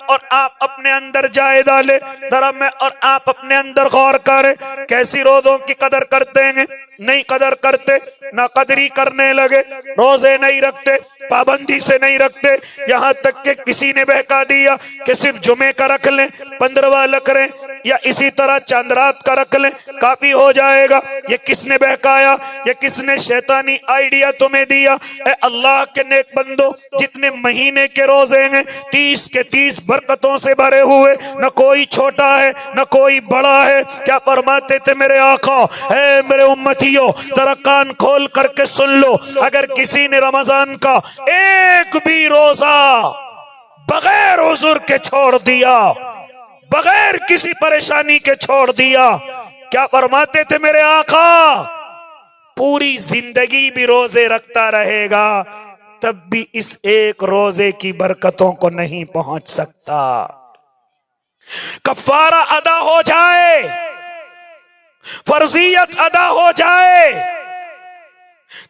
اور آپ اپنے اندر جائے ڈالے، ذرا میں اور آپ اپنے اندر غور کریں، کیسی روزوں کی قدر کرتے ہیں؟ نہیں قدر کرتے، نہ قدری کرنے لگے، روزے نہیں رکھتے، پابندی سے نہیں رکھتے، یہاں تک کہ کسی نے بہکا دیا کہ صرف جمعے کا رکھ لیں، 15واں رکھ لیں، یا اسی طرح چاند رات کا رکھ لیں، کافی ہو جائے گا۔ یہ کس نے بہکایا؟ یہ کس نے شیطانی آئیڈیا تمہیں دیا؟ اے اللہ کے نیک بندو، جتنے مہینے کے روزے ہیں 30 کے 30 برکتوں سے بھرے ہوئے، نہ کوئی چھوٹا ہے نہ کوئی بڑا ہے۔ کیا فرماتے تھے میرے آقا؟ اے میرے امتیوں، ذرا کان کھول کر کے سن لو، اگر کسی نے رمضان کا ایک بھی روزہ بغیر عذر کے چھوڑ دیا، بغیر کسی پریشانی کے چھوڑ دیا، کیا فرماتے تھے میرے آقا؟ پوری زندگی بھی روزے رکھتا رہے گا، تب بھی اس ایک روزے کی برکتوں کو نہیں پہنچ سکتا۔ کفارہ ادا ہو جائے، فرضیت ادا ہو جائے،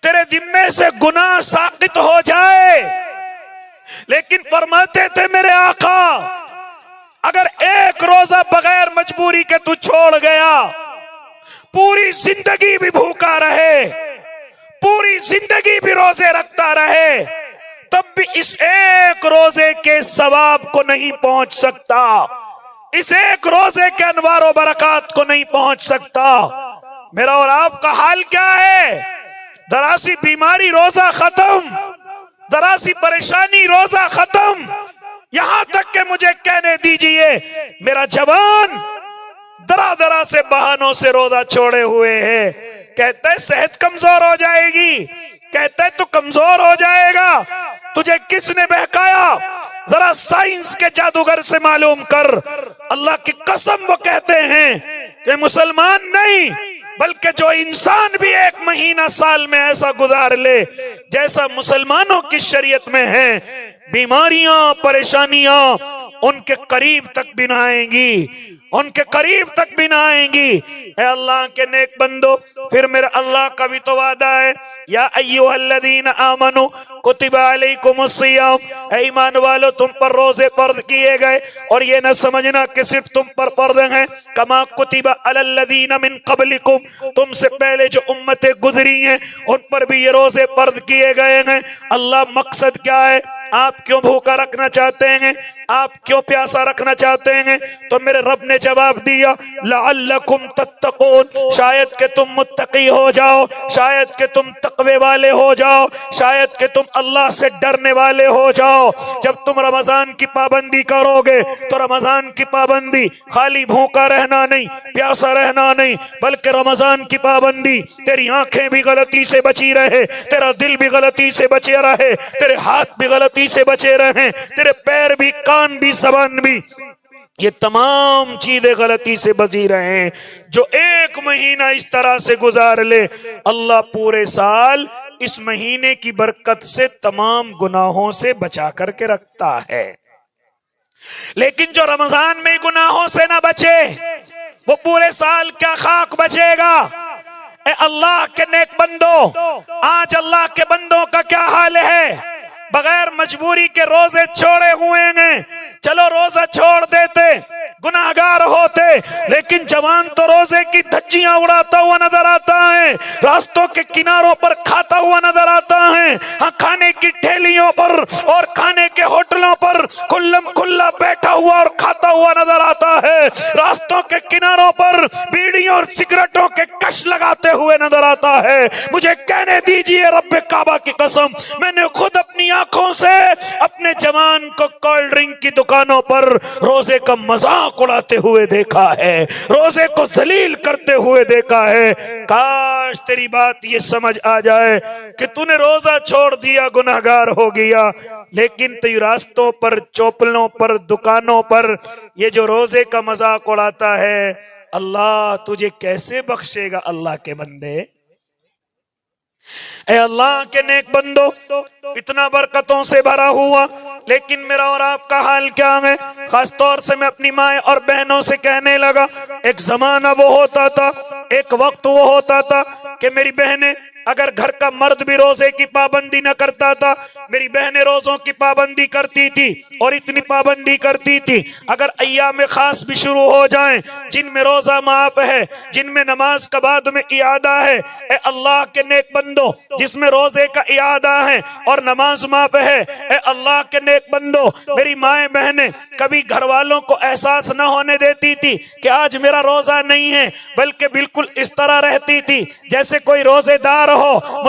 تیرے ذمے سے گناہ ساقط ہو جائے، لیکن فرماتے تھے میرے آقا اگر ایک روزہ بغیر مجبوری کے تو چھوڑ گیا، پوری زندگی بھی بھوکا رہے، پوری زندگی بھی روزے رکھتا رہے، تب بھی اس ایک روزے کے ثواب کو نہیں پہنچ سکتا، اس ایک روزے کے انوار و برکات کو نہیں پہنچ سکتا۔ میرا اور آپ کا حال کیا ہے؟ ذرا سی بیماری روزہ ختم، ذرا سی پریشانی روزہ ختم، یہاں تک کہ مجھے کہنے دیجئے میرا جوان درا درا سے بہانوں سے روزہ چھوڑے ہوئے ہے، کہتا ہے صحت کمزور ہو جائے گی، کہتا ہے تو کمزور ہو جائے گا، تجھے کس نے بہکایا؟ ذرا سائنس کے جادوگر سے معلوم کر۔ اللہ کی قسم وہ کہتے ہیں کہ مسلمان نہیں بلکہ جو انسان بھی ایک مہینہ سال میں ایسا گزار لے جیسا مسلمانوں کی شریعت میں ہے، بیماریاں پریشانیاں ان کے قریب تک بھی نہ آئیں گی، ان کے قریب تک بھی نہ آئیں گی۔ اے اللہ کے نیک بندو، پھر میرا اللہ کا بھی تو وعدہ ہے، یا ایھا الذین آمنوا کتب علیکم الصیام، اے ایمان والو تم پر روزے فرض کیے گئے، اور یہ نہ سمجھنا کہ صرف تم پر فرض ہیں، کما کتب علی الذین من قبلکم، تم سے پہلے جو امتیں گزری ہیں ان پر بھی یہ روزے فرض کیے گئے ہیں۔ اللہ مقصد کیا ہے؟ آپ کیوں بھوکا رکھنا چاہتے ہیں؟ آپ کیوں پیاسا رکھنا چاہتے ہیں؟ تو میرے رب نے جواب دیا لعلکم تتقون، شاید کہ تم متقی ہو جاؤ، شاید کہ تم تقوی والے ہو جاؤ، شاید کہ تم اللہ سے ڈرنے والے ہو جاؤ۔ جب تم رمضان کی پابندی کرو گے تو رمضان کی پابندی خالی بھوکا رہنا نہیں، پیاسا رہنا نہیں، بلکہ رمضان کی پابندی تیری آنکھیں بھی غلطی سے بچی رہے، تیرا دل بھی غلطی سے بچے رہے، تیرے ہاتھ بھی غلطی سے بچے رہیں، تیرے پیر بھی، کان بھی، زبان بھی، یہ تمام چیزیں غلطی سے بچی رہیں۔ جو ایک مہینہ اس طرح سے گزار لے، اللہ پورے سال اس مہینے کی برکت سے تمام گناہوں سے بچا کر کے رکھتا ہے۔ لیکن جو رمضان میں گناہوں سے نہ بچے، وہ پورے سال کیا خاک بچے گا؟ اے اللہ کے نیک بندو، آج اللہ کے بندوں کا کیا حال ہے؟ بغیر مجبوری کے روزے چھوڑے ہوئے ہیں، چلو روزہ چھوڑ دیتے، گناہگار ہوتے، لیکن جوان تو روزے کی دھجیاں اڑاتا ہوا نظر آتا ہے، راستوں کے کناروں پر کھاتا ہوا نظر آتا ہے، ہاں کھانے کی ٹھیلیوں پر اور کھانے کے ہوٹلوں پر کھلم کھلا بیٹھا ہوا اور کھاتا ہوا نظر آتا ہے، راستوں کے کناروں پر بیڑیوں اور سگریٹوں کے کش لگاتے ہوئے نظر آتا ہے۔ مجھے کہنے دیجئے رب کعبہ کی قسم، میں نے خود اپنی آنکھوں سے اپنے جوان کو کولڈ ڈرنک کی دکانوں پر روزے کا مذاق اڑاتے ہوئے دیکھا ہے، روزے کو ذلیل کرتے ہوئے دیکھا ہے۔ کاش تیری بات یہ سمجھ آ جائے کہ تو نے روزہ چھوڑ دیا، گناہگار ہو گیا، لیکن تو راستوں پر، چوپلوں پر، دکانوں پر یہ جو روزے کا مذاق اڑاتا ہے، اللہ تجھے کیسے بخشے گا؟ اللہ کے بندے، اے اللہ کے نیک بندو، اتنا برکتوں سے بھرا ہوا، لیکن میرا اور آپ کا حال کیا ہے؟ خاص طور سے میں اپنی ماں اور بہنوں سے کہنے لگا، ایک زمانہ وہ ہوتا تھا، ایک وقت وہ ہوتا تھا کہ میری بہنیں اگر گھر کا مرد بھی روزے کی پابندی نہ کرتا تھا، میری بہنیں روزوں کی پابندی کرتی تھی اور اتنی پابندی کرتی تھی، اگر ایام خاص بھی شروع ہو جائیں جن میں روزہ معاف ہے، جن میں نماز کا بعد میں اعادہ ہے، اے اللہ کے نیک بندو جس میں روزے کا اعادہ ہے اور نماز معاف ہے، اے اللہ کے نیک بندو میری مائیں بہنیں کبھی گھر والوں کو احساس نہ ہونے دیتی تھی کہ آج میرا روزہ نہیں ہے، بلکہ بالکل اس طرح رہتی تھی جیسے کوئی روزے دار ہو۔